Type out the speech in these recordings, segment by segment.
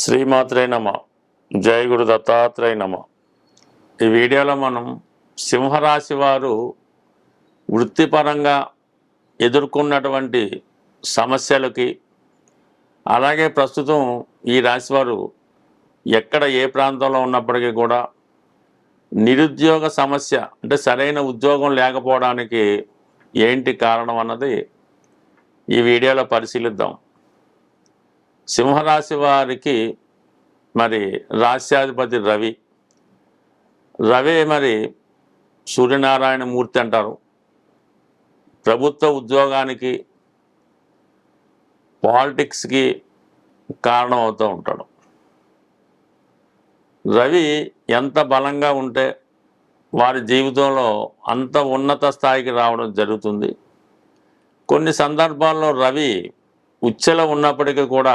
శ్రీమాత్రే నమ. జై గురు దత్తాత్రేయ నమ. ఈ వీడియోలో మనం సింహరాశి వారు వృత్తిపరంగా ఎదుర్కొన్నటువంటి సమస్యలకి, అలాగే ప్రస్తుతం ఈ రాశివారు ఎక్కడ ఏ ప్రాంతంలో ఉన్నప్పటికీ కూడా నిరుద్యోగ సమస్య అంటే సరైన ఉద్యోగం లేకపోవడానికి ఏంటి కారణం అన్నది ఈ వీడియోలో పరిశీలిద్దాం. సింహరాశి వారికి మరి రాశ్యాధిపతి రవి మరి సూర్యనారాయణ మూర్తి అంటారు. ప్రభుత్వ ఉద్యోగానికి, పాలిటిక్స్కి కారణం అవుతూ ఉంటాడు. రవి ఎంత బలంగా ఉంటే వారి జీవితంలో అంత ఉన్నత స్థాయికి రావడం జరుగుతుంది. కొన్ని సందర్భాల్లో రవి ఉచ్చెలో ఉన్నప్పటికీ కూడా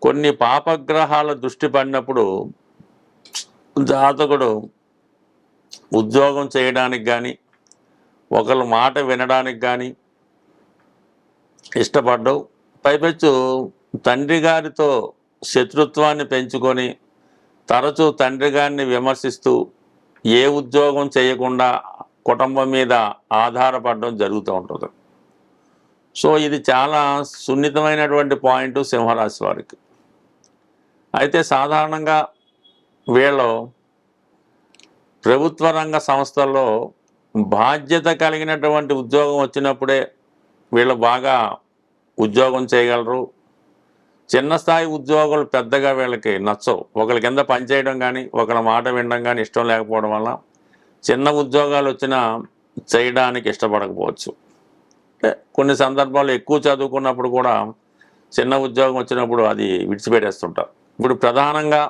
కొన్ని పాపగ్రహాల దృష్టి పడినప్పుడు జాతకుడు ఉద్యోగం చేయడానికి కానీ, ఒకళ్ళ మాట వినడానికి కానీ ఇష్టపడ్డావు. పైపెచ్చు తండ్రి గారితో శత్రుత్వాన్ని పెంచుకొని తరచూ తండ్రి గారిని విమర్శిస్తూ ఏ ఉద్యోగం చేయకుండా కుటుంబం మీద ఆధారపడడం జరుగుతూ ఉంటుంది. సో ఇది చాలా సున్నితమైనటువంటి పాయింట్ సింహరాశి వారికి. అయితే సాధారణంగా వీళ్ళు ప్రభుత్వ రంగ సంస్థల్లో బాధ్యత కలిగినటువంటి ఉద్యోగం వచ్చినప్పుడే వీళ్ళు బాగా ఉద్యోగం చేయగలరు. చిన్న స్థాయి ఉద్యోగులు పెద్దగా వీళ్ళకి నచ్చవు. ఒకరి కింద పనిచేయడం కానీ, ఒకరి మాట వినడం కానీ ఇష్టం లేకపోవడం వల్ల చిన్న ఉద్యోగాలు వచ్చినా చేయడానికి ఇష్టపడకపోవచ్చు. కొన్ని సందర్భాల్లో ఎక్కువ చదువుకున్నప్పుడు కూడా చిన్న ఉద్యోగం వచ్చినప్పుడు అది విడిచిపెట్టేస్తుంటారు. ఇప్పుడు ప్రధానంగా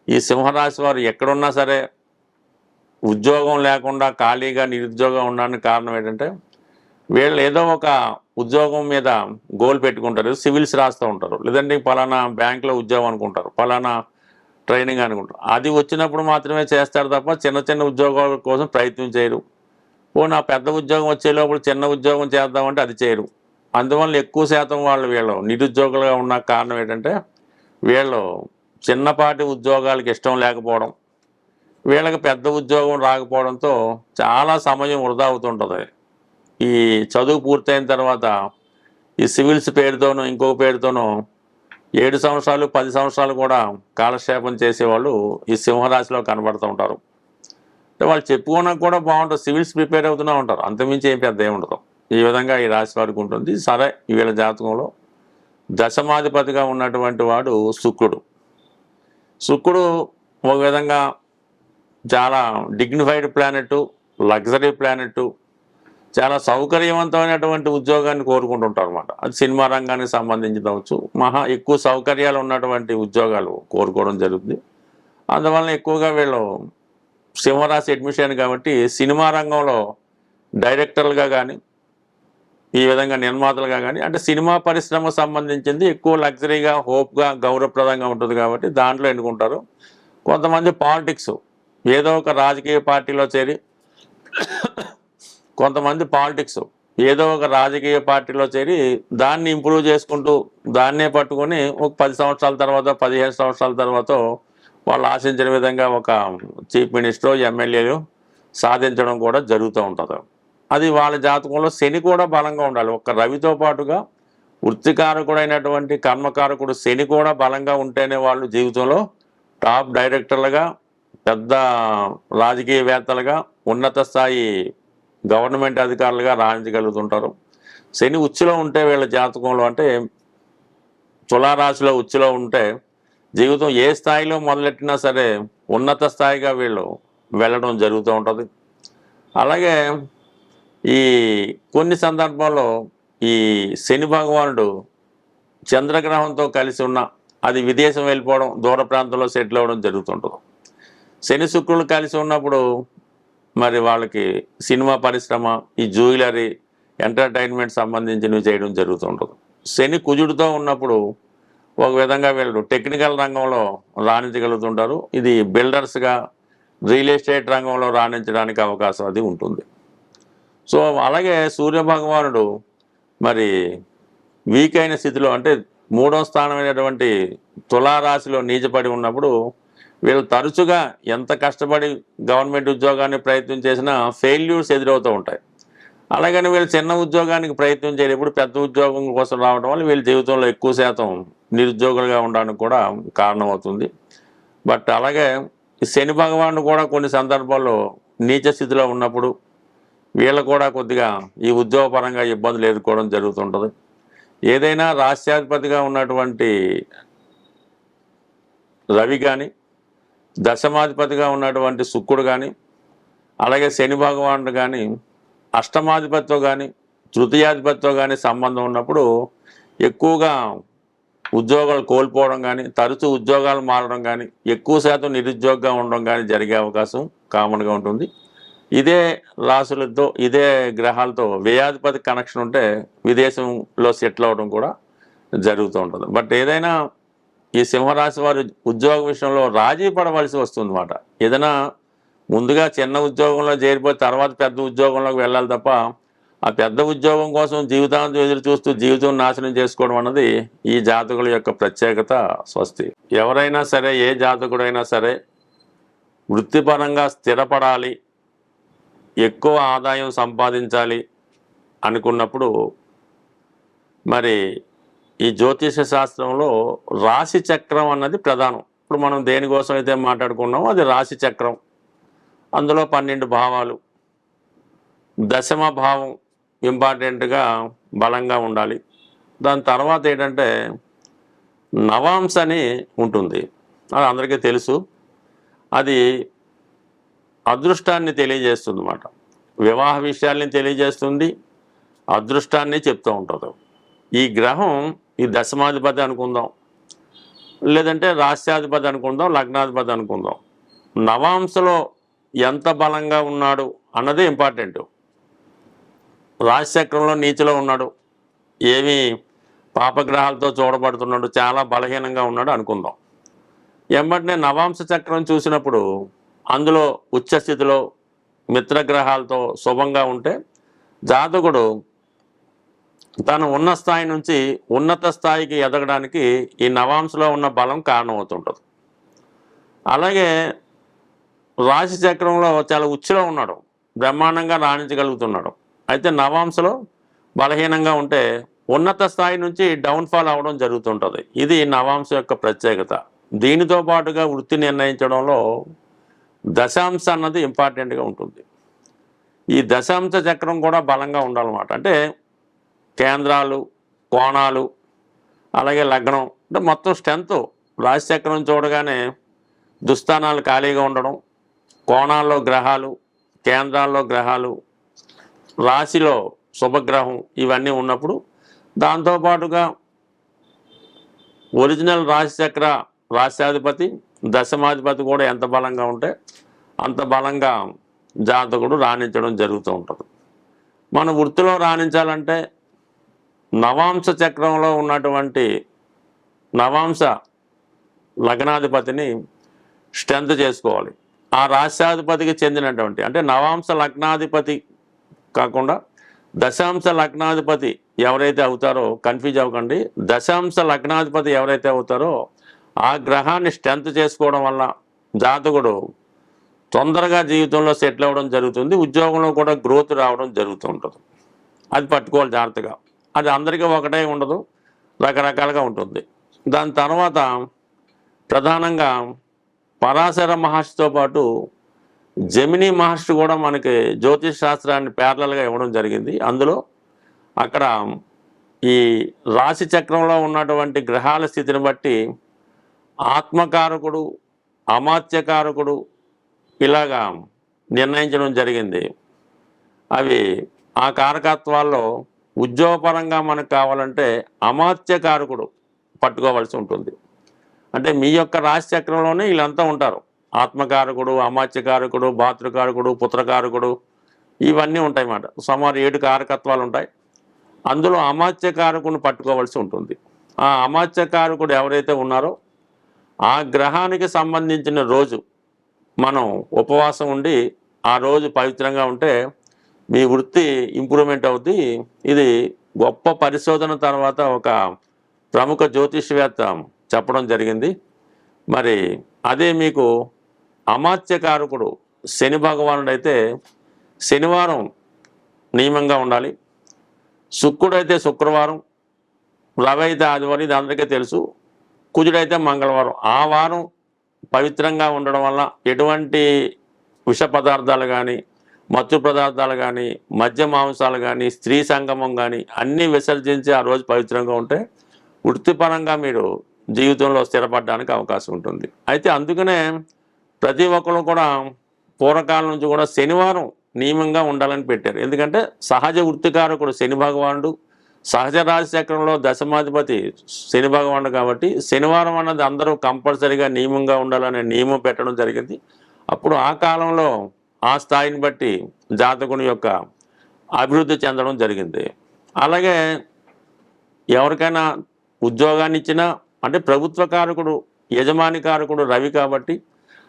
ఈ సింహరాశి వారు ఎక్కడున్నా సరే ఉద్యోగం లేకుండా ఖాళీగా నిరుద్యోగం ఉండడానికి కారణం ఏంటంటే వీళ్ళు ఏదో ఒక ఉద్యోగం మీద గోల్ పెట్టుకుంటారు. సివిల్స్ రాస్తూ ఉంటారు, లేదంటే పలానా బ్యాంకులో ఉద్యోగం అనుకుంటారు, పలానా ట్రైనింగ్ అనుకుంటారు. అది వచ్చినప్పుడు మాత్రమే చేస్తారు తప్ప చిన్న చిన్న ఉద్యోగాల కోసం ప్రయత్నం చేయరు. నా పెద్ద ఉద్యోగం వచ్చే లోపల చిన్న ఉద్యోగం చేద్దామంటే అది చేయరు. అందువల్ల ఎక్కువ శాతం వీళ్ళు నిరుద్యోగులుగా ఉన్న కారణం ఏంటంటే వీళ్ళు చిన్నపాటి ఉద్యోగాలకు ఇష్టం లేకపోవడం, వీళ్ళకి పెద్ద ఉద్యోగం రాకపోవడంతో చాలా సమయం వృధా అవుతుంటుంది. ఈ చదువు పూర్తయిన తర్వాత ఈ సివిల్స్ పేరుతోనూ ఇంకో పేరుతోనూ 7 సంవత్సరాలు 10 సంవత్సరాలు కూడా కాలక్షేపం చేసేవాళ్ళు ఈ సింహరాశిలో కనబడుతూ ఉంటారు. వాళ్ళు చెప్పుకోవడానికి కూడా బాగుంటుంది, సివిల్స్ ప్రిపేర్ అవుతూనే ఉంటారు, అంతమించి ఏం పెద్ద ఏముండదు. ఈ విధంగా ఈ రాశి వారికి ఉంటుంది. సరే, వీళ్ళ జాతకంలో దశమాధిపతిగా ఉన్నటువంటి వాడు శుక్రుడు ఒక విధంగా చాలా డిగ్నిఫైడ్ ప్లానెట్, లగ్జరీ ప్లానెట్, చాలా సౌకర్యవంతమైనటువంటి ఉద్యోగాన్ని కోరుకుంటుంటారు అన్నమాట. అది సినిమా రంగానికి సంబంధించి అవచ్చు, ఎక్కువ సౌకర్యాలు ఉన్నటువంటి ఉద్యోగాలు కోరుకోవడం జరుగుతుంది. అందువల్ల ఎక్కువగా వీళ్ళు సింహరాశి అడ్మిషన్ కాబట్టి సినిమా రంగంలో డైరెక్టర్లుగా కానీ, ఈ విధంగా నిర్మాతలుగా కానీ, అంటే సినిమా పరిశ్రమకు సంబంధించింది ఎక్కువ లగ్జరీగా, హోప్గా, గౌరవప్రదంగా ఉంటుంది కాబట్టి దాంట్లో ఎన్నుకుంటారు. కొంతమంది పాలిటిక్స్, ఏదో ఒక రాజకీయ పార్టీలో చేరి, కొంతమంది పాలిటిక్స్ ఏదో ఒక రాజకీయ పార్టీలో చేరి దాన్ని ఇంప్రూవ్ చేసుకుంటూ దాన్నే పట్టుకొని ఒక 10 సంవత్సరాల తర్వాత, 15 సంవత్సరాల తర్వాత వాళ్ళు ఆశించిన విధంగా ఒక చీఫ్ మినిస్టర్, ఎమ్మెల్యేలు సాధించడం కూడా జరుగుతూ ఉంటుంది. అది వాళ్ళ జాతకంలో శని కూడా బలంగా ఉండాలి. ఒక రవితో పాటుగా వృత్తికారకుడైనటువంటి కర్మకారకుడు శని కూడా బలంగా ఉంటేనే వాళ్ళు జీవితంలో టాప్ డైరెక్టర్లుగా, పెద్ద రాజకీయవేత్తలుగా, ఉన్నత స్థాయి గవర్నమెంట్ అధికారులుగా రాణించగలుగుతుంటారు. శని ఉచ్చులో ఉంటే వీళ్ళ జాతకంలో, అంటే తులారాశిలో ఉచ్చులో ఉంటే జీవితం ఏ స్థాయిలో మొదలెట్టినా సరే ఉన్నత స్థాయిగా వీళ్ళు వెళ్ళడం జరుగుతూ ఉంటుంది. అలాగే ఈ కొన్ని సందర్భాల్లో ఈ శని భగవానుడు చంద్రగ్రహంతో కలిసి ఉన్న, అది విదేశం వెళ్ళిపోవడం, దూర ప్రాంతంలో సెటిల్ అవ్వడం జరుగుతుంటుంది. శని శుక్రులు కలిసి ఉన్నప్పుడు మరి వాళ్ళకి సినిమా పరిశ్రమ, ఈ జ్యువెలరీ, ఎంటర్టైన్మెంట్ సంబంధించినవి చేయడం జరుగుతుంటుంది. శని కుజుడితో ఉన్నప్పుడు ఒక విధంగా వీళ్ళు టెక్నికల్ రంగంలో రాణించగలుగుతుంటారు. ఇది బిల్డర్స్గా, రియల్ ఎస్టేట్ రంగంలో రాణించడానికి అవకాశం అది ఉంటుంది. సో అలాగే సూర్యభగవానుడు మరి వీక్ అయిన స్థితిలో, అంటే మూడో స్థానమైనటువంటి తులారాశిలో నీచపడి ఉన్నప్పుడు వీళ్ళు తరచుగా ఎంత కష్టపడి గవర్నమెంట్ ఉద్యోగాన్ని ప్రయత్నం చేసినా ఫెయిల్యూర్స్ ఎదురవుతూ ఉంటాయి. అలాగని వీళ్ళు చిన్న ఉద్యోగానికి ప్రయత్నం చేయలేప్పుడు పెద్ద ఉద్యోగం కోసం రావడం వల్ల వీళ్ళ జీవితంలో ఎక్కువ శాతం నిరుద్యోగులుగా ఉండడానికి కూడా కారణమవుతుంది. బట్ అలాగే శని భగవానుడు కూడా కొన్ని సందర్భాల్లో నీచ స్థితిలో ఉన్నప్పుడు వీళ్ళు కూడా కొద్దిగా ఈ ఉద్యోగపరంగా ఇబ్బందులు ఎదుర్కోవడం జరుగుతుంటుంది. ఏదైనా రాష్ట్రాధిపతిగా ఉన్నటువంటి రవి కానీ, దశమాధిపతిగా ఉన్నటువంటి శుక్రుడు కానీ, అలాగే శని భగవానుడు కానీ అష్టమాధిపతితో కానీ తృతీయాధిపతితో కానీ సంబంధం ఉన్నప్పుడు ఎక్కువగా ఉద్యోగాలు కోల్పోవడం కానీ, తరచూ ఉద్యోగాలు మారడం కానీ, ఎక్కువ శాతం నిరుద్యోగంగా ఉండడం కానీ జరిగే అవకాశం కామన్గా ఉంటుంది. ఇదే రాశులతో ఇదే గ్రహాలతో వ్యయాధిపతి కనెక్షన్ ఉంటే విదేశంలో సెటిల్ అవ్వడం కూడా జరుగుతూ ఉంటుంది. బట్ ఏదైనా ఈ సింహరాశి వారు ఉద్యోగ విషయంలో రాజీ పడవలసి వస్తుంది అన్నమాట. ఏదైనా ముందుగా చిన్న ఉద్యోగంలో చేరిపోయి తర్వాత పెద్ద ఉద్యోగంలోకి వెళ్ళాలి తప్ప ఆ పెద్ద ఉద్యోగం కోసం జీవితాంతం ఎదురు చూస్తూ జీవితం నాశనం చేసుకోవడం అన్నది ఈ జాతకుల యొక్క ప్రత్యేకత. స్వస్తి. ఎవరైనా సరే, ఏ జాతకుడైనా సరే వృత్తిపరంగా స్థిరపడాలి, ఎక్కువ ఆదాయం సంపాదించాలి అనుకున్నప్పుడు మరి ఈ జ్యోతిష శాస్త్రంలో రాశి చక్రం అన్నది ప్రధానం. ఇప్పుడు మనం దేనికోసం అయితే మాట్లాడుకున్నామో అది రాశి చక్రం. అందులో 12 భావాలు, దశమ భావం ఇంపార్టెంట్గా బలంగా ఉండాలి. దాని తర్వాత ఏంటంటే నవాంశ అని ఉంటుంది, అది అందరికీ తెలుసు. అది అదృష్టాన్ని తెలియజేస్తుంది అన్నమాట. వివాహ విషయాల్ని తెలియజేస్తుంది, అదృష్టాన్ని చెప్తూ ఉంటుంది. ఈ గ్రహం ఈ దశమాధిపతి అనుకుందాం, లేదంటే రాష్ట్రాధిపతి అనుకుందాం, లగ్నాధిపతి అనుకుందాం. నవాంశలో ఎంత బలంగా ఉన్నాడు అన్నదే ఇంపార్టెంట్. రాశిచక్రంలో నీచలో ఉన్నాడు, ఏమి పాపగ్రహాలతో చూడబడుతున్నాడు, చాలా బలహీనంగా ఉన్నాడు అనుకుందాం. వెంబటనే నవాంశ చక్రం చూసినప్పుడు అందులో ఉచ్చస్థితిలో మిత్రగ్రహాలతో శుభంగా ఉంటే జాతకుడు తను ఉన్న స్థాయి నుంచి ఉన్నత స్థాయికి ఎదగడానికి ఈ నవాంశలో ఉన్న బలం కారణమవుతుంటుంది. అలాగే రాశి చక్రంలో చాలా ఉచ్చులో ఉన్నాడు, బ్రహ్మాండంగా రాణించగలుగుతున్నాడు. అయితే నవాంశలో బలహీనంగా ఉంటే ఉన్నత స్థాయి నుంచి డౌన్ఫాల్ అవ్వడం జరుగుతుంటుంది. ఇది నవాంశ యొక్క ప్రత్యేకత. దీనితో పాటుగా వృత్తి నిర్ణయించడంలో దశాంశ అన్నది ఇంపార్టెంట్గా ఉంటుంది. ఈ దశాంశ చక్రం కూడా బలంగా ఉండాలన్నమాట. అంటే కేంద్రాలు, కోణాలు, అలాగే లగ్నం, అంటే మొత్తం స్ట్రెంత్. రాశి చక్రం చూడగానే దుస్థానాలు ఖాళీగా ఉండడం, కోణాల్లో గ్రహాలు, కేంద్రాల్లో గ్రహాలు, రాశిలో శుభగ్రహం, ఇవన్నీ ఉన్నప్పుడు దాంతోపాటుగా ఒరిజినల్ రాశిచక్ర రాశ్యాధిపతి దశమాధిపతి కూడా ఎంత బలంగా ఉంటే అంత బలంగా జాతకుడు రాణించడం జరుగుతూ ఉంటుంది. మన వృత్తిలో రాణించాలంటే నవాంశ చక్రంలో ఉన్నటువంటి నవాంశ లగ్నాధిపతిని స్ట్రెంత్ చేసుకోవాలి. ఆ రాశ్యాధిపతికి చెందినటువంటి, అంటే నవాంశ లగ్నాధిపతి కాకుండా దశాంశ లగ్నాధిపతి ఎవరైతే అవుతారో, కన్ఫ్యూజ్ అవ్వకండి, దశాంశ లగ్నాధిపతి ఎవరైతే అవుతారో ఆ గ్రహాన్ని స్ట్రెంత్ చేసుకోవడం వల్ల జాతకుడు తొందరగా జీవితంలో సెటిల్ అవ్వడం జరుగుతుంది, ఉద్యోగంలో కూడా గ్రోత్ రావడం జరుగుతూ ఉంటుంది. అది పట్టుకోవాలి జాగ్రత్తగా. అది అందరికీ ఒకటే ఉండదు, రకరకాలుగా ఉంటుంది. దాని తర్వాత ప్రధానంగా పరాశర మహర్షితో పాటు జమిని మహర్షి కూడా మనకి జ్యోతిష్ శాస్త్రాన్ని ప్యారలల్గా ఇవ్వడం జరిగింది. అందులో అక్కడ ఈ రాశి చక్రంలో ఉన్నటువంటి గ్రహాల స్థితిని బట్టి ఆత్మకారకుడు, అమాత్యకారకుడు ఇలాగా నిర్ణయించడం జరిగింది. అవి ఆ కారకత్వాల్లో ఉద్యోగపరంగా మనకు కావాలంటే అమాత్యకారకుడు పట్టుకోవాల్సి ఉంటుంది. అంటే మీ యొక్క రాశి చక్రంలోనే వీళ్ళంతా ఉంటారు. ఆత్మకారకుడు, అమాత్యకారకుడు, భాతృకారకుడు, పుత్రకారకుడు, ఇవన్నీ ఉంటాయి అన్నమాట. సుమారు 7 కారకత్వాలు ఉంటాయి. అందులో అమాత్యకారకుడిని పట్టుకోవాల్సి ఉంటుంది. ఆ అమాత్యకారకుడు ఎవరైతే ఉన్నారో ఆ గ్రహానికి సంబంధించిన రోజు మనం ఉపవాసం ఉండి ఆ రోజు పవిత్రంగా ఉంటే మీ వృత్తి ఇంప్రూవ్మెంట్ అవుతుంది. ఇది గొప్ప పరిశోధన తర్వాత ఒక ప్రముఖ జ్యోతిష్యవేత్త చెప్పడం జరిగింది. మరి అదే మీకు అమాత్యకారకుడు శని భగవానుడైతే శనివారం నియమంగా ఉండాలి, శుక్రుడైతే శుక్రవారం, రవి అయితే ఆదివారం, ఇది అందరికీ తెలుసు, కుజుడైతే మంగళవారం. ఆ వారం పవిత్రంగా ఉండడం వల్ల ఎటువంటి విష పదార్థాలు కానీ, మత్తు పదార్థాలు కానీ, మద్య మాంసాలు కానీ, స్త్రీ సంగమం కానీ అన్నీ విసర్జించి ఆ రోజు పవిత్రంగా ఉంటే వృత్తిపరంగా మీరు జీవితంలో స్థిరపడడానికి అవకాశం ఉంటుంది. అయితే అందుకనే ప్రతి ఒక్కరు కూడా పూర్వకాలం నుంచి కూడా శనివారం నియమంగా ఉండాలని పెట్టారు. ఎందుకంటే సహజ వృత్తికారకుడు శని భగవానుడు, సహజ రాశి చక్రంలో దశమాధిపతి శని భగవానుడు కాబట్టి శనివారం అన్నది అందరూ కంపల్సరీగా నియమంగా ఉండాలనే నియమం పెట్టడం జరిగింది. అప్పుడు ఆ కాలంలో ఆ స్థాయిని బట్టి జాతకుని యొక్క అభివృద్ధి చెందడం జరిగింది. అలాగే ఎవరికైనా ఉద్యోగాన్ని ఇచ్చినా అంటే ప్రభుత్వ కారకుడు యజమాని కారకుడు రవి కాబట్టి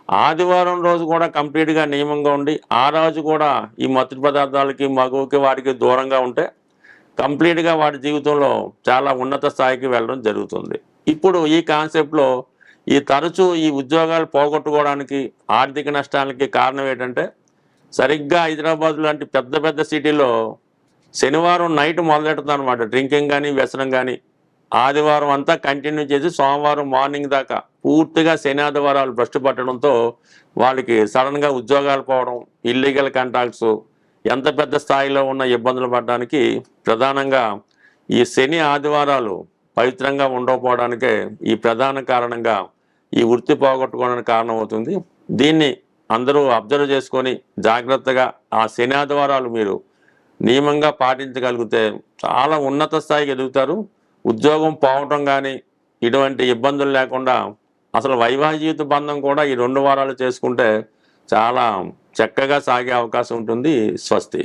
ఆదివారం రోజు కూడా కంప్లీట్గా నియమంగా ఉండి ఆ రోజు కూడా ఈ మత్తు పదార్థాలకి మగువకి వాటికి దూరంగా ఉంటే కంప్లీట్గా వాడి జీవితంలో చాలా ఉన్నత స్థాయికి వెళ్ళడం జరుగుతుంది. ఇప్పుడు ఈ కాన్సెప్ట్లో ఈ తరచూ ఈ ఉద్యోగాలు పోగొట్టుకోవడానికి ఆర్థిక నష్టాలకి కారణం ఏంటంటే సరిగ్గా హైదరాబాద్ లాంటి పెద్ద పెద్ద సిటీలో శనివారం నైట్ మొదలెడుతుంది అనమాట డ్రింకింగ్ కానీ వ్యసనం కానీ. ఆదివారం అంతా కంటిన్యూ చేసి సోమవారం మార్నింగ్ దాకా పూర్తిగా శని ఆదివారాలు భ్రష్టు పట్టడంతో వాళ్ళకి సడన్గా ఉద్యోగాలు పోవడం, ఇల్లీగల్ కాంట్రాక్ట్స్, ఎంత పెద్ద స్థాయిలో ఉన్న ఇబ్బందులు పడడానికి ప్రధానంగా ఈ శని ఆదివారాలు పవిత్రంగా ఉండకపోవడానికే ఈ ప్రధాన కారణంగా ఈ వృత్తి పోగొట్టుకోవడానికి కారణం అవుతుంది. దీన్ని అందరూ అబ్జర్వ్ చేసుకొని జాగ్రత్తగా ఆ శని ఆదివారాలు మీరు నియమంగా పాటించగలిగితే చాలా ఉన్నత స్థాయికి ఎదుగుతారు. ఉద్యోగం పోవటం కానీ ఇటువంటి ఇబ్బందులు లేకుండా అసలు వైవాహిక జీవిత బంధం కూడా ఈ 2 వారాలు చేసుకుంటే చాలా చక్కగా సాగే అవకాశం ఉంటుంది. స్వస్తి.